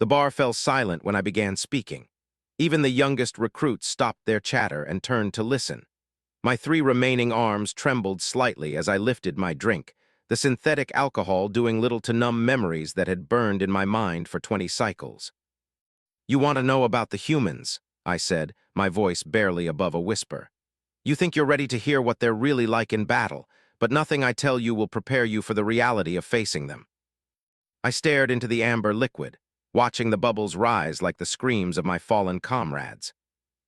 The bar fell silent when I began speaking. Even the youngest recruits stopped their chatter and turned to listen. My 3 remaining arms trembled slightly as I lifted my drink, the synthetic alcohol doing little to numb memories that had burned in my mind for 20 cycles. "You want to know about the humans," I said, my voice barely above a whisper. "You think you're ready to hear what they're really like in battle, but nothing I tell you will prepare you for the reality of facing them." I stared into the amber liquid, watching the bubbles rise like the screams of my fallen comrades.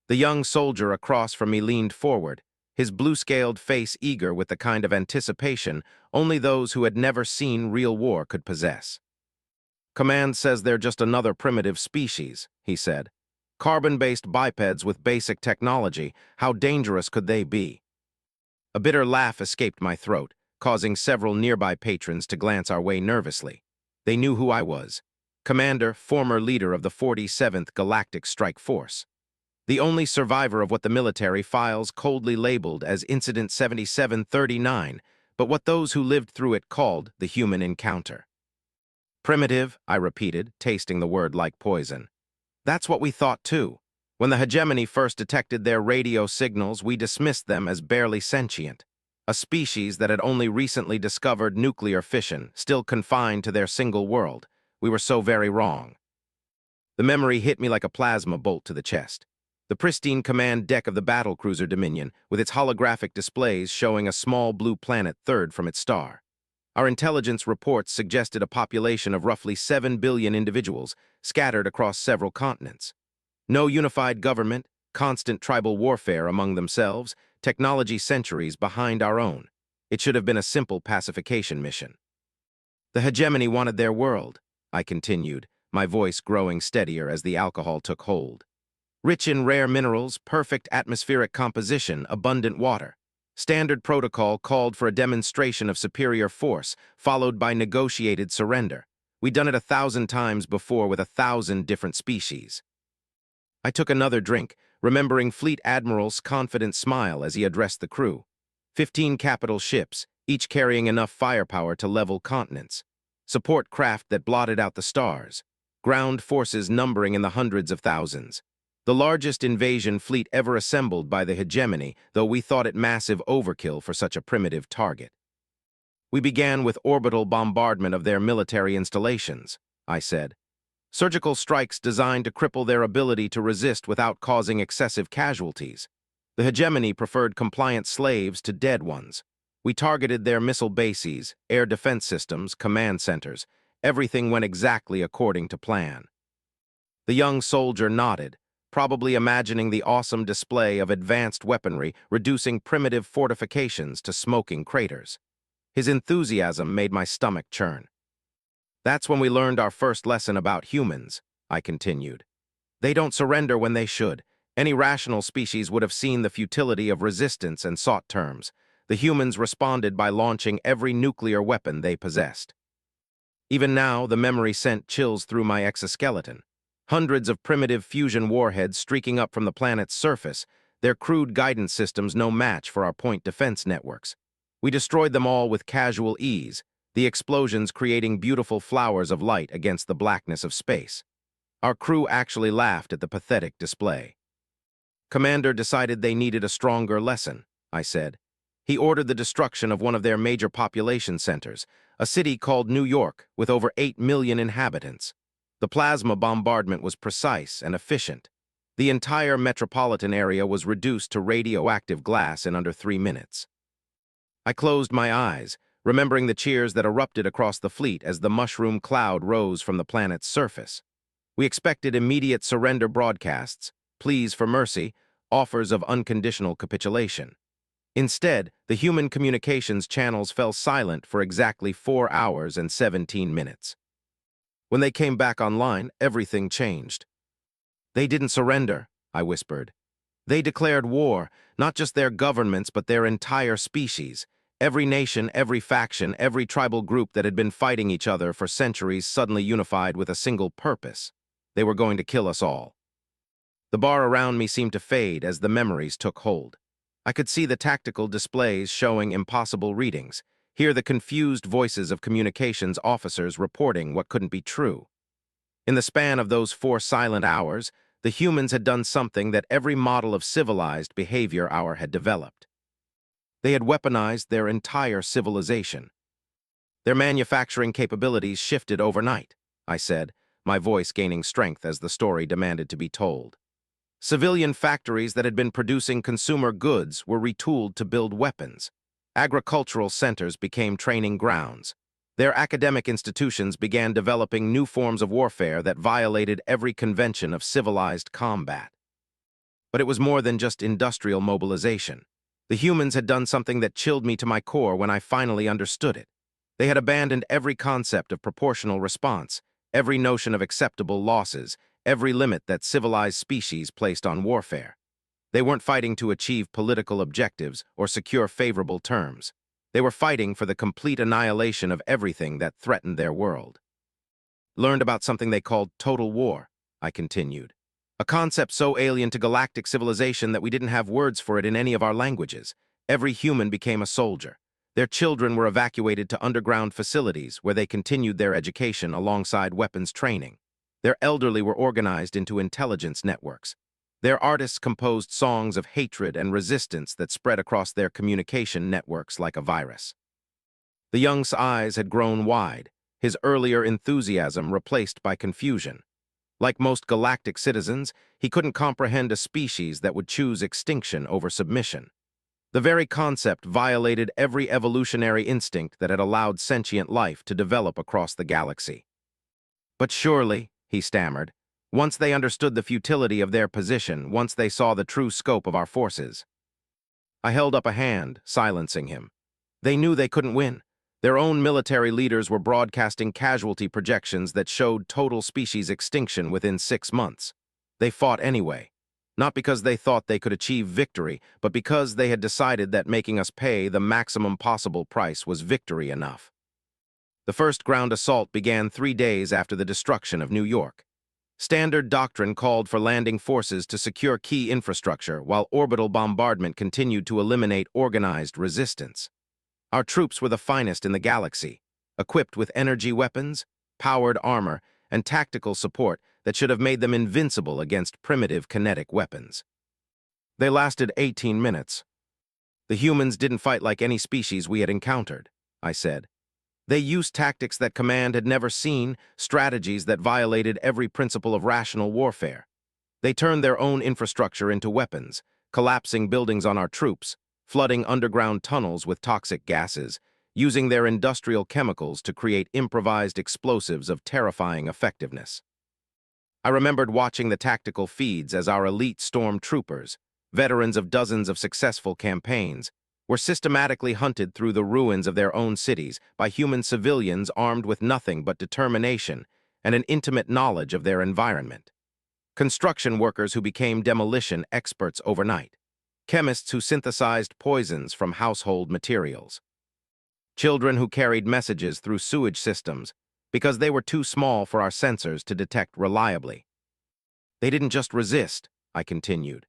The young soldier across from me leaned forward, his blue-scaled face eager with the kind of anticipation only those who had never seen real war could possess. "Command says they're just another primitive species," he said. "Carbon-based bipeds with basic technology. How dangerous could they be?" A bitter laugh escaped my throat, causing several nearby patrons to glance our way nervously. They knew who I was. Commander, former leader of the 47th Galactic Strike Force. The only survivor of what the military files coldly labeled as Incident 7739, but what those who lived through it called the human encounter. "Primitive," I repeated, tasting the word like poison. "That's what we thought too. When the hegemony first detected their radio signals, we dismissed them as barely sentient. A species that had only recently discovered nuclear fission, still confined to their single world. We were so very wrong." The memory hit me like a plasma bolt to the chest. The pristine command deck of the battlecruiser Dominion, with its holographic displays showing a small blue planet third from its star. Our intelligence reports suggested a population of roughly 7 billion individuals, scattered across several continents. No unified government, constant tribal warfare among themselves, technology centuries behind our own. It should have been a simple pacification mission. "The hegemony wanted their world," I continued, my voice growing steadier as the alcohol took hold. "Rich in rare minerals, perfect atmospheric composition, abundant water. Standard protocol called for a demonstration of superior force, followed by negotiated surrender. We'd done it 1,000 times before with 1,000 different species." I took another drink, remembering Fleet Admiral's confident smile as he addressed the crew. 15 capital ships, each carrying enough firepower to level continents. Support craft that blotted out the stars. Ground forces numbering in the hundreds of thousands. The largest invasion fleet ever assembled by the hegemony, though we thought it massive overkill for such a primitive target. "We began with orbital bombardment of their military installations," I said. "Surgical strikes designed to cripple their ability to resist without causing excessive casualties. The hegemony preferred compliant slaves to dead ones. We targeted their missile bases, air defense systems, command centers. Everything went exactly according to plan." The young soldier nodded, probably imagining the awesome display of advanced weaponry reducing primitive fortifications to smoking craters. His enthusiasm made my stomach churn. "That's when we learned our first lesson about humans," I continued. "They don't surrender when they should. Any rational species would have seen the futility of resistance and sought terms. The humans responded by launching every nuclear weapon they possessed." Even now, the memory sent chills through my exoskeleton. Hundreds of primitive fusion warheads streaking up from the planet's surface, their crude guidance systems no match for our point defense networks. We destroyed them all with casual ease, the explosions creating beautiful flowers of light against the blackness of space. Our crew actually laughed at the pathetic display. "Commander decided they needed a stronger lesson," I said. "He ordered the destruction of one of their major population centers, a city called New York with over 8 million inhabitants. The plasma bombardment was precise and efficient. The entire metropolitan area was reduced to radioactive glass in under 3 minutes." I closed my eyes, remembering the cheers that erupted across the fleet as the mushroom cloud rose from the planet's surface. We expected immediate surrender broadcasts, pleas for mercy, offers of unconditional capitulation. Instead, the human communications channels fell silent for exactly 4 hours and 17 minutes. When they came back online, everything changed. "They didn't surrender," I whispered. "They declared war, not just their governments, but their entire species. Every nation, every faction, every tribal group that had been fighting each other for centuries suddenly unified with a single purpose. They were going to kill us all." The bar around me seemed to fade as the memories took hold. I could see the tactical displays showing impossible readings, hear the confused voices of communications officers reporting what couldn't be true. In the span of those 4 silent hours, the humans had done something that every model of civilized behavior hour had developed. They had weaponized their entire civilization. Their manufacturing capabilities shifted overnight, I said, my voice gaining strength as the story demanded to be told. Civilian factories that had been producing consumer goods were retooled to build weapons. Agricultural centers became training grounds. Their academic institutions began developing new forms of warfare that violated every convention of civilized combat. But it was more than just industrial mobilization. The humans had done something that chilled me to my core when I finally understood it. They had abandoned every concept of proportional response, every notion of acceptable losses, every limit that civilized species placed on warfare. They weren't fighting to achieve political objectives or secure favorable terms. They were fighting for the complete annihilation of everything that threatened their world. Learned about something they called total war, I continued. A concept so alien to galactic civilization that we didn't have words for it in any of our languages. Every human became a soldier. Their children were evacuated to underground facilities where they continued their education alongside weapons training. Their elderly were organized into intelligence networks. Their artists composed songs of hatred and resistance that spread across their communication networks like a virus. The young's eyes had grown wide, his earlier enthusiasm replaced by confusion. Like most galactic citizens, he couldn't comprehend a species that would choose extinction over submission. The very concept violated every evolutionary instinct that had allowed sentient life to develop across the galaxy. But surely, he stammered, once they understood the futility of their position, once they saw the true scope of our forces. I held up a hand, silencing him. They knew they couldn't win. Their own military leaders were broadcasting casualty projections that showed total species extinction within 6 months. They fought anyway. Not because they thought they could achieve victory, but because they had decided that making us pay the maximum possible price was victory enough. The first ground assault began 3 days after the destruction of New York. Standard doctrine called for landing forces to secure key infrastructure, while orbital bombardment continued to eliminate organized resistance. Our troops were the finest in the galaxy, equipped with energy weapons, powered armor, and tactical support that should have made them invincible against primitive kinetic weapons. They lasted 18 minutes. The humans didn't fight like any species we had encountered, I said. They used tactics that command had never seen, strategies that violated every principle of rational warfare. They turned their own infrastructure into weapons, collapsing buildings on our troops, flooding underground tunnels with toxic gases, using their industrial chemicals to create improvised explosives of terrifying effectiveness. I remembered watching the tactical feeds as our elite stormtroopers, veterans of dozens of successful campaigns, were systematically hunted through the ruins of their own cities by human civilians armed with nothing but determination and an intimate knowledge of their environment. Construction workers who became demolition experts overnight. Chemists who synthesized poisons from household materials. Children who carried messages through sewage systems because they were too small for our sensors to detect reliably. They didn't just resist, I continued.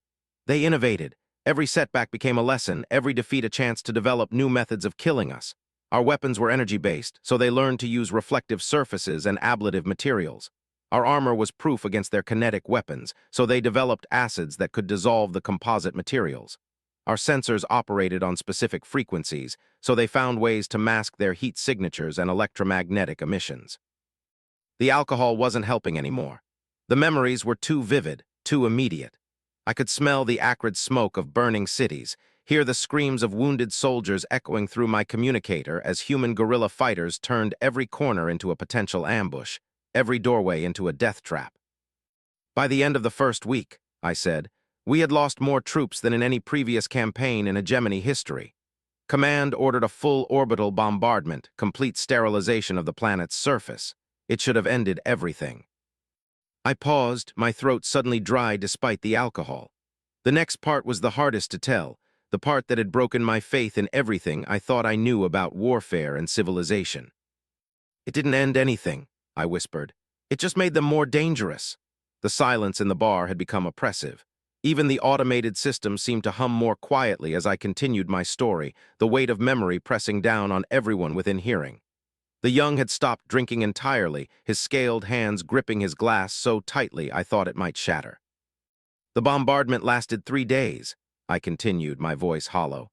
They innovated. Every setback became a lesson, every defeat a chance to develop new methods of killing us. Our weapons were energy-based, so they learned to use reflective surfaces and ablative materials. Our armor was proof against their kinetic weapons, so they developed acids that could dissolve the composite materials. Our sensors operated on specific frequencies, so they found ways to mask their heat signatures and electromagnetic emissions. The alcohol wasn't helping anymore. The memories were too vivid, too immediate. I could smell the acrid smoke of burning cities, hear the screams of wounded soldiers echoing through my communicator as human guerrilla fighters turned every corner into a potential ambush, every doorway into a death trap. By the end of the first week, I said, we had lost more troops than in any previous campaign in hegemony history. Command ordered a full orbital bombardment, complete sterilization of the planet's surface. It should have ended everything. I paused, my throat suddenly dry despite the alcohol. The next part was the hardest to tell, the part that had broken my faith in everything I thought I knew about warfare and civilization. It didn't end anything, I whispered. It just made them more dangerous. The silence in the bar had become oppressive. Even the automated system seemed to hum more quietly as I continued my story, the weight of memory pressing down on everyone within hearing. The young had stopped drinking entirely, his scaled hands gripping his glass so tightly I thought it might shatter. The bombardment lasted 3 days, I continued, my voice hollow.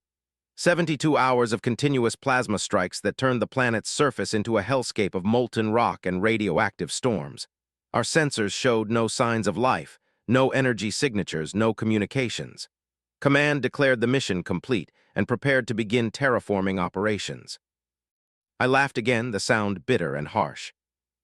72 hours of continuous plasma strikes that turned the planet's surface into a hellscape of molten rock and radioactive storms. Our sensors showed no signs of life, no energy signatures, no communications. Command declared the mission complete and prepared to begin terraforming operations. I laughed again, the sound bitter and harsh.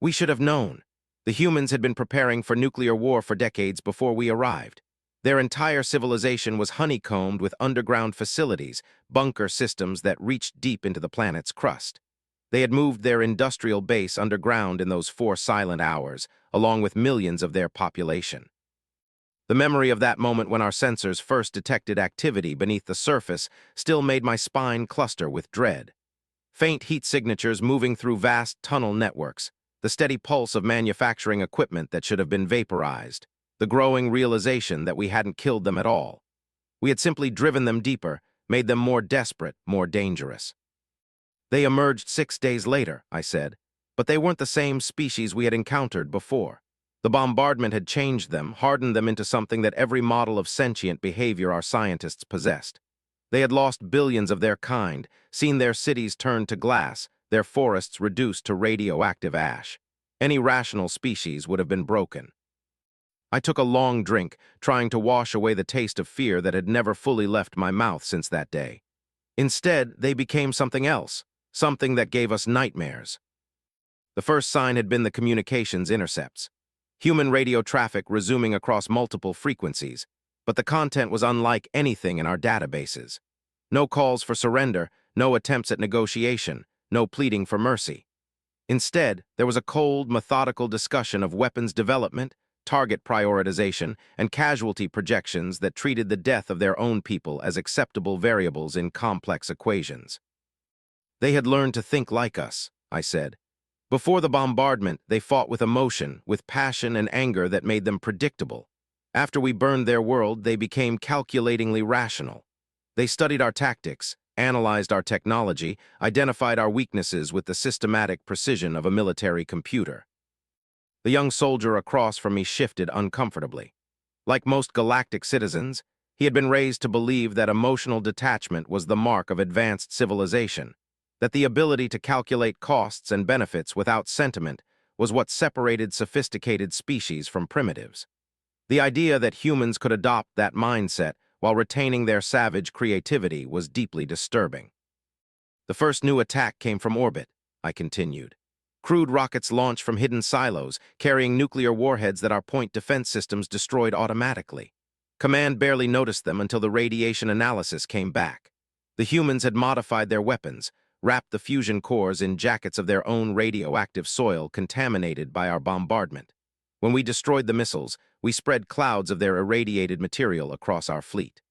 We should have known. The humans had been preparing for nuclear war for decades before we arrived. Their entire civilization was honeycombed with underground facilities, bunker systems that reached deep into the planet's crust. They had moved their industrial base underground in those 4 silent hours, along with millions of their population. The memory of that moment when our sensors first detected activity beneath the surface still made my spine cluster with dread. Faint heat signatures moving through vast tunnel networks, the steady pulse of manufacturing equipment that should have been vaporized, the growing realization that we hadn't killed them at all. We had simply driven them deeper, made them more desperate, more dangerous. They emerged 6 days later, I said, but they weren't the same species we had encountered before. The bombardment had changed them, hardened them into something that every model of sentient behavior our scientists possessed. They had lost billions of their kind, seen their cities turned to glass, their forests reduced to radioactive ash. Any rational species would have been broken. I took a long drink, trying to wash away the taste of fear that had never fully left my mouth since that day. Instead, they became something else, something that gave us nightmares. The first sign had been the communications intercepts. Human radio traffic resuming across multiple frequencies, but the content was unlike anything in our databases. No calls for surrender, no attempts at negotiation, no pleading for mercy. Instead, there was a cold, methodical discussion of weapons development, target prioritization, and casualty projections that treated the death of their own people as acceptable variables in complex equations. They had learned to think like us, I said. Before the bombardment, they fought with emotion, with passion and anger that made them predictable. After we burned their world, they became calculatingly rational. They studied our tactics, analyzed our technology, identified our weaknesses with the systematic precision of a military computer. The young soldier across from me shifted uncomfortably. Like most galactic citizens, he had been raised to believe that emotional detachment was the mark of advanced civilization, that the ability to calculate costs and benefits without sentiment was what separated sophisticated species from primitives. The idea that humans could adopt that mindset while retaining their savage creativity was deeply disturbing. The first new attack came from orbit, I continued. Crude rockets launched from hidden silos, carrying nuclear warheads that our point defense systems destroyed automatically. Command barely noticed them until the radiation analysis came back. The humans had modified their weapons, wrapped the fusion cores in jackets of their own radioactive soil contaminated by our bombardment. When we destroyed the missiles, we spread clouds of their irradiated material across our fleet.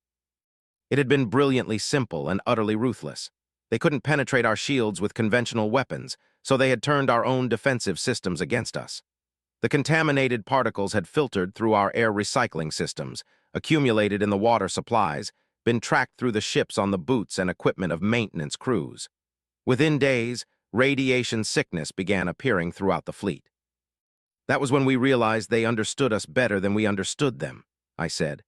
It had been brilliantly simple and utterly ruthless. They couldn't penetrate our shields with conventional weapons, so they had turned our own defensive systems against us. The contaminated particles had filtered through our air recycling systems, accumulated in the water supplies, been tracked through the ships on the boots and equipment of maintenance crews. Within days, radiation sickness began appearing throughout the fleet. That was when we realized they understood us better than we understood them, I said.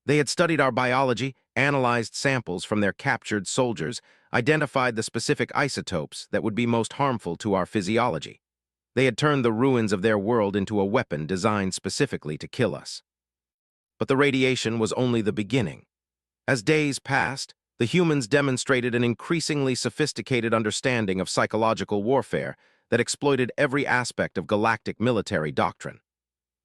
They had studied our biology, analyzed samples from their captured soldiers, identified the specific isotopes that would be most harmful to our physiology. They had turned the ruins of their world into a weapon designed specifically to kill us. But the radiation was only the beginning. As days passed, the humans demonstrated an increasingly sophisticated understanding of psychological warfare that exploited every aspect of galactic military doctrine.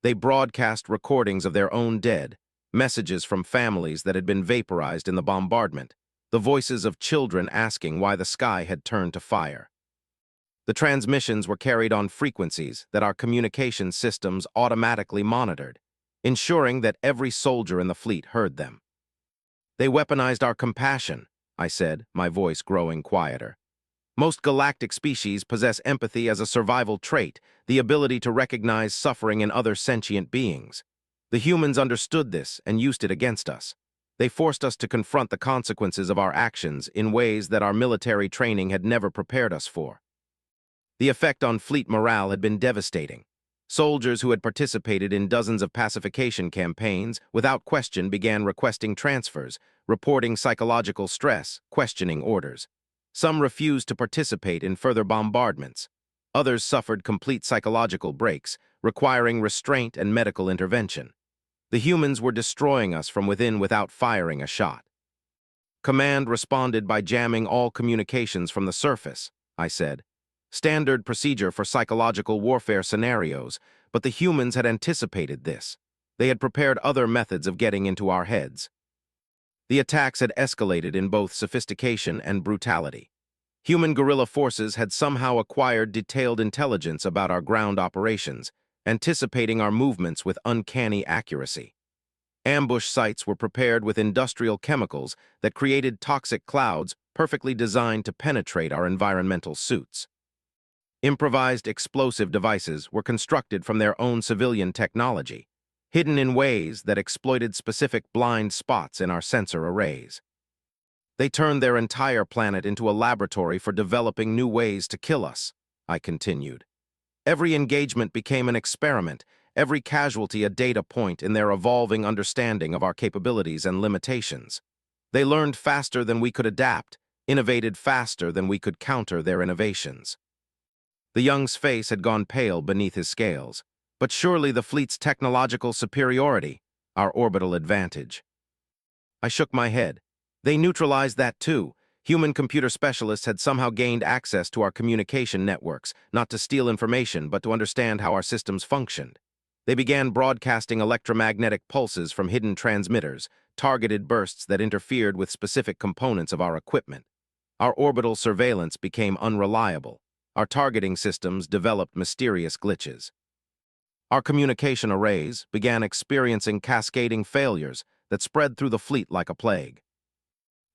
They broadcast recordings of their own dead, messages from families that had been vaporized in the bombardment, the voices of children asking why the sky had turned to fire. The transmissions were carried on frequencies that our communication systems automatically monitored, ensuring that every soldier in the fleet heard them. They weaponized our compassion, I said, my voice growing quieter. Most galactic species possess empathy as a survival trait, the ability to recognize suffering in other sentient beings. The humans understood this and used it against us. They forced us to confront the consequences of our actions in ways that our military training had never prepared us for. The effect on fleet morale had been devastating. Soldiers who had participated in dozens of pacification campaigns, without question began requesting transfers, reporting psychological stress, questioning orders. Some refused to participate in further bombardments. Others suffered complete psychological breaks, requiring restraint and medical intervention. The humans were destroying us from within without firing a shot. Command responded by jamming all communications from the surface, I said. Standard procedure for psychological warfare scenarios, but the humans had anticipated this. They had prepared other methods of getting into our heads. The attacks had escalated in both sophistication and brutality. Human guerrilla forces had somehow acquired detailed intelligence about our ground operations, anticipating our movements with uncanny accuracy. Ambush sites were prepared with industrial chemicals that created toxic clouds perfectly designed to penetrate our environmental suits. Improvised explosive devices were constructed from their own civilian technology, hidden in ways that exploited specific blind spots in our sensor arrays. They turned their entire planet into a laboratory for developing new ways to kill us, I continued. Every engagement became an experiment, every casualty a data point in their evolving understanding of our capabilities and limitations. They learned faster than we could adapt, innovated faster than we could counter their innovations. The young's face had gone pale beneath his scales, but surely the fleet's technological superiority, our orbital advantage. I shook my head. They neutralized that too. Human computer specialists had somehow gained access to our communication networks, not to steal information, but to understand how our systems functioned. They began broadcasting electromagnetic pulses from hidden transmitters, targeted bursts that interfered with specific components of our equipment. Our orbital surveillance became unreliable. Our targeting systems developed mysterious glitches. Our communication arrays began experiencing cascading failures that spread through the fleet like a plague.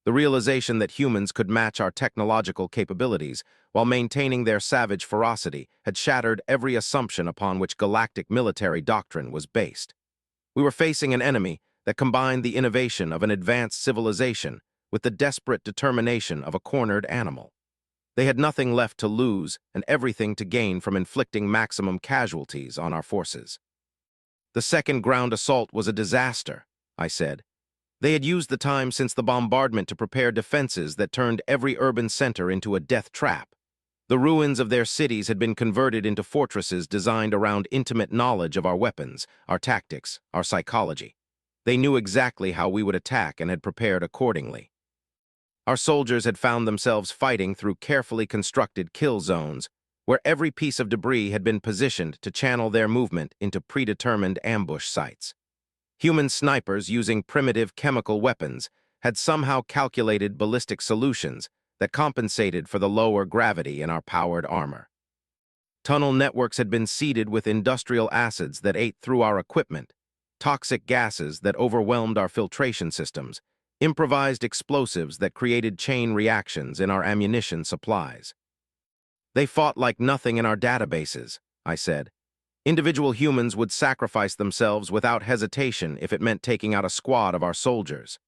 The realization that humans could match our technological capabilities while maintaining their savage ferocity had shattered every assumption upon which galactic military doctrine was based. We were facing an enemy that combined the innovation of an advanced civilization with the desperate determination of a cornered animal. They had nothing left to lose and everything to gain from inflicting maximum casualties on our forces. The second ground assault was a disaster, I said. They had used the time since the bombardment to prepare defenses that turned every urban center into a death trap. The ruins of their cities had been converted into fortresses designed around intimate knowledge of our weapons, our tactics, our psychology. They knew exactly how we would attack and had prepared accordingly. Our soldiers had found themselves fighting through carefully constructed kill zones, where every piece of debris had been positioned to channel their movement into predetermined ambush sites. Human snipers using primitive chemical weapons had somehow calculated ballistic solutions that compensated for the lower gravity in our powered armor. Tunnel networks had been seeded with industrial acids that ate through our equipment, toxic gases that overwhelmed our filtration systems, improvised explosives that created chain reactions in our ammunition supplies. They fought like nothing in our databases, I said. Individual humans would sacrifice themselves without hesitation if it meant taking out a squad of our soldiers.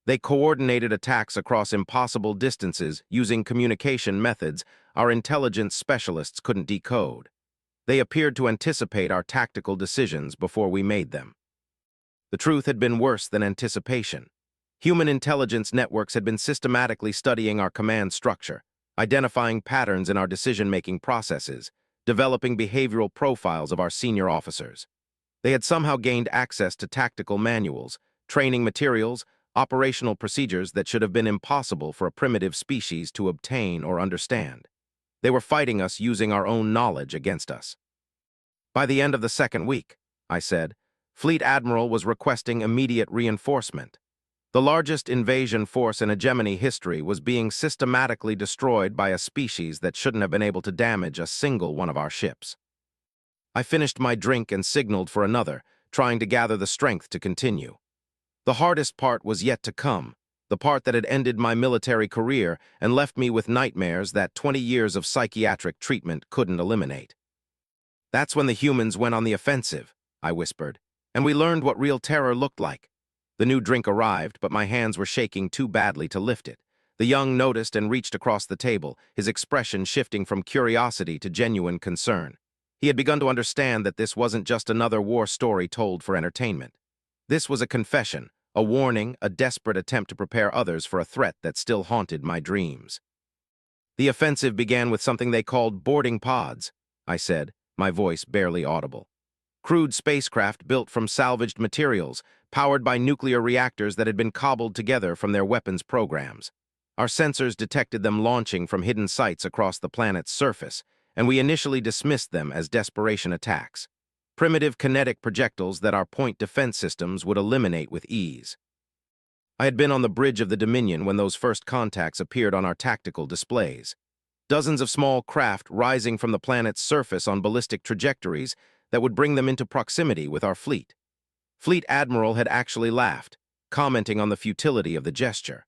They coordinated attacks across impossible distances using communication methods our intelligence specialists couldn't decode. They appeared to anticipate our tactical decisions before we made them. The truth had been worse than anticipation. Human intelligence networks had been systematically studying our command structure, identifying patterns in our decision-making processes, developing behavioral profiles of our senior officers. They had somehow gained access to tactical manuals, training materials, operational procedures that should have been impossible for a primitive species to obtain or understand. They were fighting us using our own knowledge against us. By the end of the second week, I said, Fleet Admiral was requesting immediate reinforcement. The largest invasion force in hegemony history was being systematically destroyed by a species that shouldn't have been able to damage a single one of our ships. I finished my drink and signaled for another, trying to gather the strength to continue. The hardest part was yet to come, the part that had ended my military career and left me with nightmares that 20 years of psychiatric treatment couldn't eliminate. That's when the humans went on the offensive, I whispered, and we learned what real terror looked like. The new drink arrived, but my hands were shaking too badly to lift it. The young noticed and reached across the table, his expression shifting from curiosity to genuine concern. He had begun to understand that this wasn't just another war story told for entertainment. This was a confession, a warning, a desperate attempt to prepare others for a threat that still haunted my dreams. The offensive began with something they called boarding pods, I said, my voice barely audible. Crude spacecraft built from salvaged materials, powered by nuclear reactors that had been cobbled together from their weapons programs. Our sensors detected them launching from hidden sites across the planet's surface, and we initially dismissed them as desperation attacks. Primitive kinetic projectiles that our point defense systems would eliminate with ease. I had been on the bridge of the Dominion when those first contacts appeared on our tactical displays. Dozens of small craft rising from the planet's surface on ballistic trajectories that would bring them into proximity with our fleet. Fleet Admiral had actually laughed, commenting on the futility of the gesture.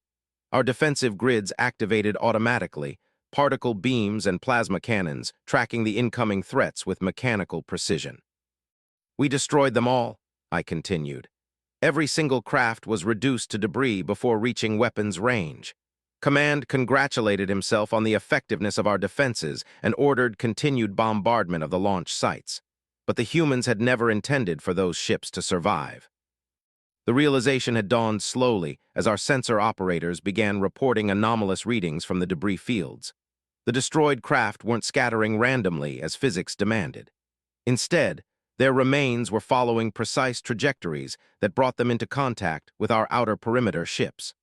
Our defensive grids activated automatically, particle beams and plasma cannons tracking the incoming threats with mechanical precision. We destroyed them all, I continued. Every single craft was reduced to debris before reaching weapons range. Command congratulated himself on the effectiveness of our defenses and ordered continued bombardment of the launch sites. But the humans had never intended for those ships to survive. The realization had dawned slowly as our sensor operators began reporting anomalous readings from the debris fields. The destroyed craft weren't scattering randomly as physics demanded. Instead, their remains were following precise trajectories that brought them into contact with our outer perimeter ships.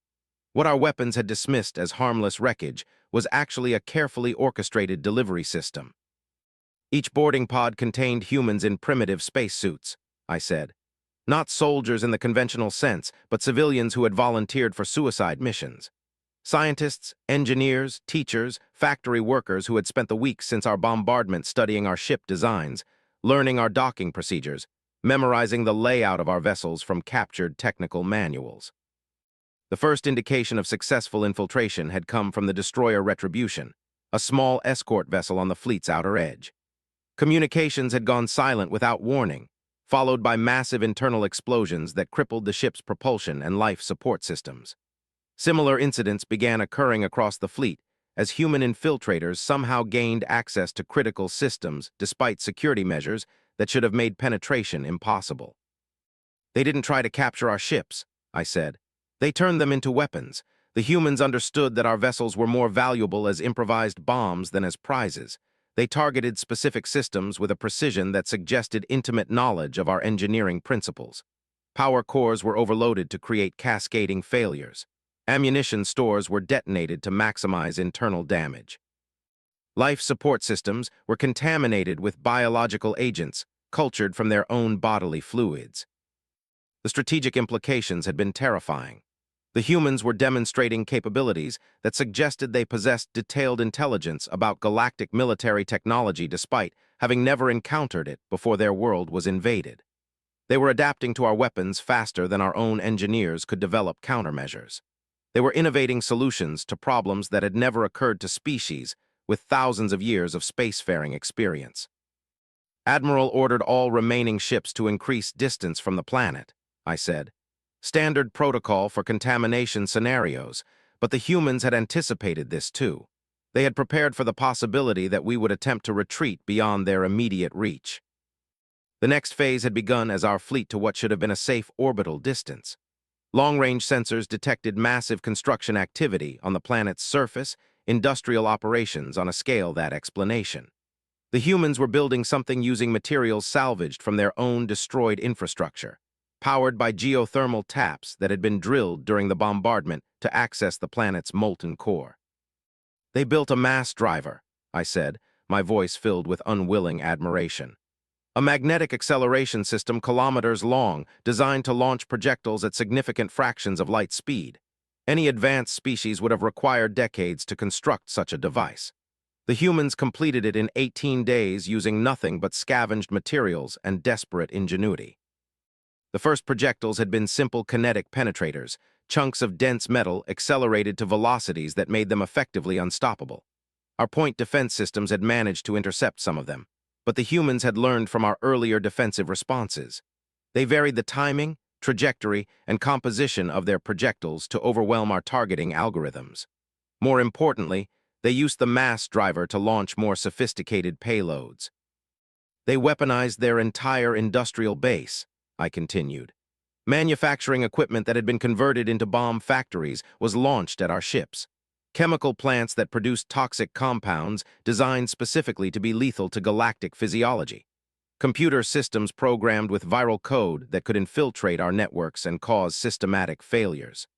What our weapons had dismissed as harmless wreckage was actually a carefully orchestrated delivery system. Each boarding pod contained humans in primitive spacesuits, I said. Not soldiers in the conventional sense, but civilians who had volunteered for suicide missions. Scientists, engineers, teachers, factory workers who had spent the weeks since our bombardment studying our ship designs, learning our docking procedures, memorizing the layout of our vessels from captured technical manuals. The first indication of successful infiltration had come from the destroyer Retribution, a small escort vessel on the fleet's outer edge. Communications had gone silent without warning, followed by massive internal explosions that crippled the ship's propulsion and life support systems. Similar incidents began occurring across the fleet as human infiltrators somehow gained access to critical systems despite security measures that should have made penetration impossible. They didn't try to capture our ships, I said. They turned them into weapons. The humans understood that our vessels were more valuable as improvised bombs than as prizes. They targeted specific systems with a precision that suggested intimate knowledge of our engineering principles. Power cores were overloaded to create cascading failures. Ammunition stores were detonated to maximize internal damage. Life support systems were contaminated with biological agents, cultured from their own bodily fluids. The strategic implications had been terrifying. The humans were demonstrating capabilities that suggested they possessed detailed intelligence about galactic military technology despite having never encountered it before their world was invaded. They were adapting to our weapons faster than our own engineers could develop countermeasures. They were innovating solutions to problems that had never occurred to species with thousands of years of spacefaring experience. Admiral ordered all remaining ships to increase distance from the planet, I said. Standard protocol for contamination scenarios, but the humans had anticipated this too. They had prepared for the possibility that we would attempt to retreat beyond their immediate reach. The next phase had begun as our fleet to what should have been a safe orbital distance. Long-range sensors detected massive construction activity on the planet's surface, industrial operations on a scale that explanation. The humans were building something using materials salvaged from their own destroyed infrastructure, powered by geothermal taps that had been drilled during the bombardment to access the planet's molten core. They built a mass driver, I said, my voice filled with unwilling admiration. A magnetic acceleration system kilometers long, designed to launch projectiles at significant fractions of light speed. Any advanced species would have required decades to construct such a device. The humans completed it in 18 days using nothing but scavenged materials and desperate ingenuity. The first projectiles had been simple kinetic penetrators, chunks of dense metal accelerated to velocities that made them effectively unstoppable. Our point defense systems had managed to intercept some of them, but the humans had learned from our earlier defensive responses. They varied the timing, trajectory, and composition of their projectiles to overwhelm our targeting algorithms. More importantly, they used the mass driver to launch more sophisticated payloads. They weaponized their entire industrial base, I continued. Manufacturing equipment that had been converted into bomb factories was launched at our ships. Chemical plants that produced toxic compounds designed specifically to be lethal to galactic physiology. Computer systems programmed with viral code that could infiltrate our networks and cause systematic failures.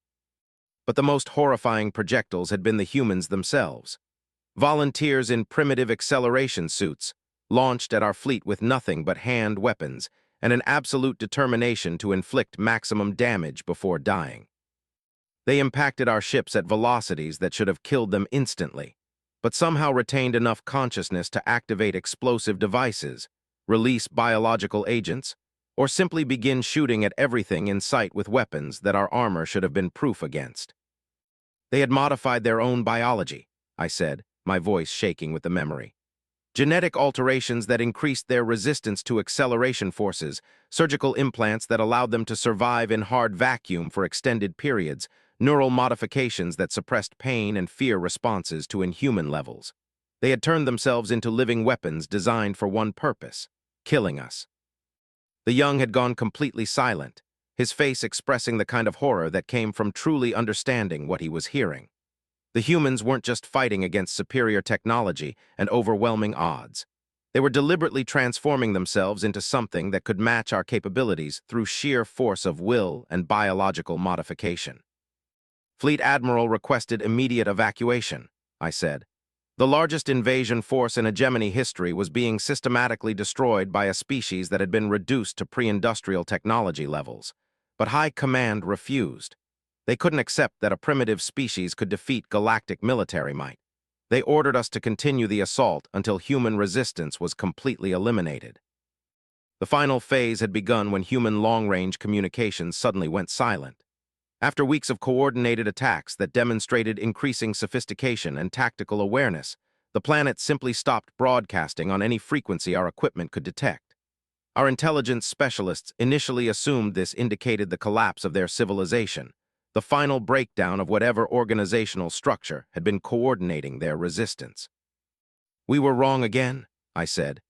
But the most horrifying projectiles had been the humans themselves. Volunteers in primitive acceleration suits, launched at our fleet with nothing but hand weapons and an absolute determination to inflict maximum damage before dying. They impacted our ships at velocities that should have killed them instantly, but somehow retained enough consciousness to activate explosive devices, release biological agents, or simply begin shooting at everything in sight with weapons that our armor should have been proof against. They had modified their own biology, I said, my voice shaking with the memory. Genetic alterations that increased their resistance to acceleration forces, surgical implants that allowed them to survive in hard vacuum for extended periods, neural modifications that suppressed pain and fear responses to inhuman levels. They had turned themselves into living weapons designed for one purpose: killing us. The young had gone completely silent, his face expressing the kind of horror that came from truly understanding what he was hearing. The humans weren't just fighting against superior technology and overwhelming odds. They were deliberately transforming themselves into something that could match our capabilities through sheer force of will and biological modification. Fleet Admiral requested immediate evacuation, I said. The largest invasion force in hegemony history was being systematically destroyed by a species that had been reduced to pre-industrial technology levels. But High Command refused. They couldn't accept that a primitive species could defeat galactic military might. They ordered us to continue the assault until human resistance was completely eliminated. The final phase had begun when human long-range communications suddenly went silent. After weeks of coordinated attacks that demonstrated increasing sophistication and tactical awareness, the planet simply stopped broadcasting on any frequency our equipment could detect. Our intelligence specialists initially assumed this indicated the collapse of their civilization, the final breakdown of whatever organizational structure had been coordinating their resistance. We were wrong again, I said.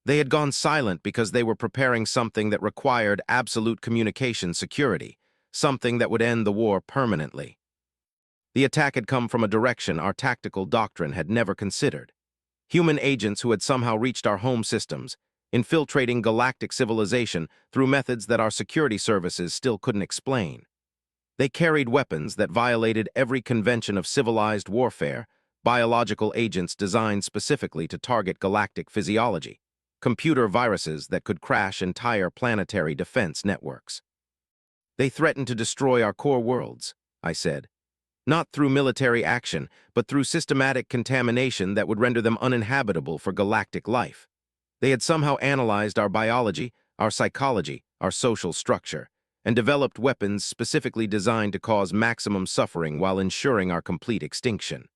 They had gone silent because they were preparing something that required absolute communication security, something that would end the war permanently. The attack had come from a direction our tactical doctrine had never considered. Human agents who had somehow reached our home systems, infiltrating galactic civilization through methods that our security services still couldn't explain. They carried weapons that violated every convention of civilized warfare, biological agents designed specifically to target galactic physiology, computer viruses that could crash entire planetary defense networks. They threatened to destroy our core worlds, I said. Not through military action, but through systematic contamination that would render them uninhabitable for galactic life. They had somehow analyzed our biology, our psychology, our social structure, and developed weapons specifically designed to cause maximum suffering while ensuring our complete extinction.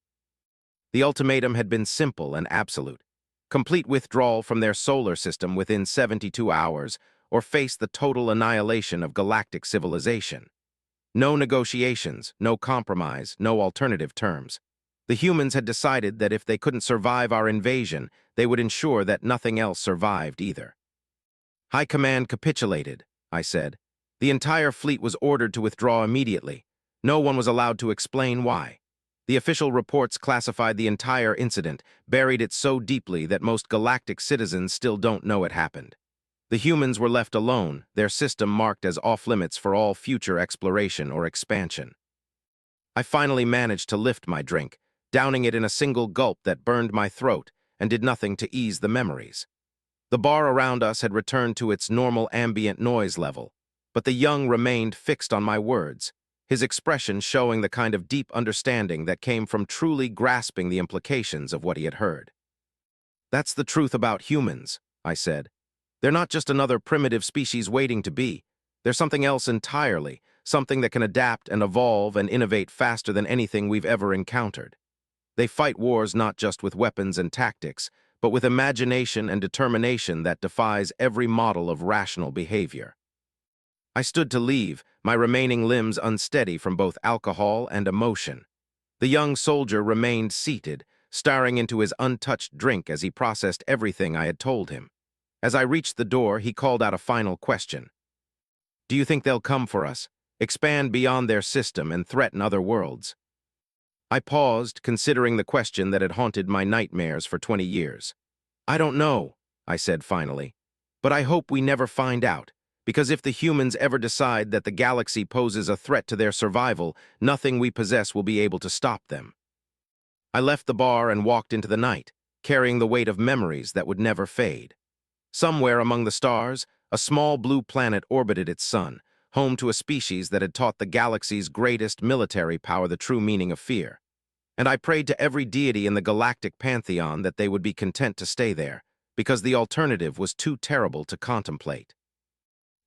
The ultimatum had been simple and absolute: complete withdrawal from their solar system within 72 hours, or face the total annihilation of galactic civilization. No negotiations, no compromise, no alternative terms. The humans had decided that if they couldn't survive our invasion, they would ensure that nothing else survived either. High Command capitulated, I said. The entire fleet was ordered to withdraw immediately. No one was allowed to explain why. The official reports classified the entire incident, buried it so deeply that most galactic citizens still don't know it happened. The humans were left alone, their system marked as off-limits for all future exploration or expansion. I finally managed to lift my drink, downing it in a single gulp that burned my throat and did nothing to ease the memories. The bar around us had returned to its normal ambient noise level, but the young remained fixed on my words, his expression showing the kind of deep understanding that came from truly grasping the implications of what he had heard. That's the truth about humans, I said. They're not just another primitive species waiting to be. They're something else entirely, something that can adapt and evolve and innovate faster than anything we've ever encountered. They fight wars not just with weapons and tactics, but with imagination and determination that defies every model of rational behavior. I stood to leave, my remaining limbs unsteady from both alcohol and emotion. The young soldier remained seated, staring into his untouched drink as he processed everything I had told him. As I reached the door, he called out a final question. "Do you think they'll come for us, expand beyond their system, and threaten other worlds?" I paused, considering the question that had haunted my nightmares for 20 years. "I don't know," I said finally, "but I hope we never find out, because if the humans ever decide that the galaxy poses a threat to their survival, nothing we possess will be able to stop them." I left the bar and walked into the night, carrying the weight of memories that would never fade. Somewhere among the stars, a small blue planet orbited its sun, home to a species that had taught the galaxy's greatest military power the true meaning of fear. And I prayed to every deity in the galactic pantheon that they would be content to stay there, because the alternative was too terrible to contemplate.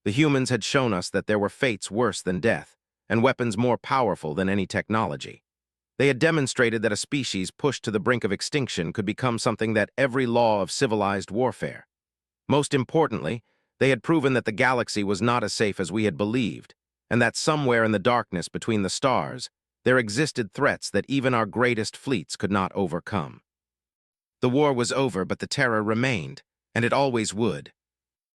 The humans had shown us that there were fates worse than death, and weapons more powerful than any technology. They had demonstrated that a species pushed to the brink of extinction could become something that every law of civilized warfare. Most importantly, they had proven that the galaxy was not as safe as we had believed, and that somewhere in the darkness between the stars, there existed threats that even our greatest fleets could not overcome. The war was over, but the terror remained, and it always would.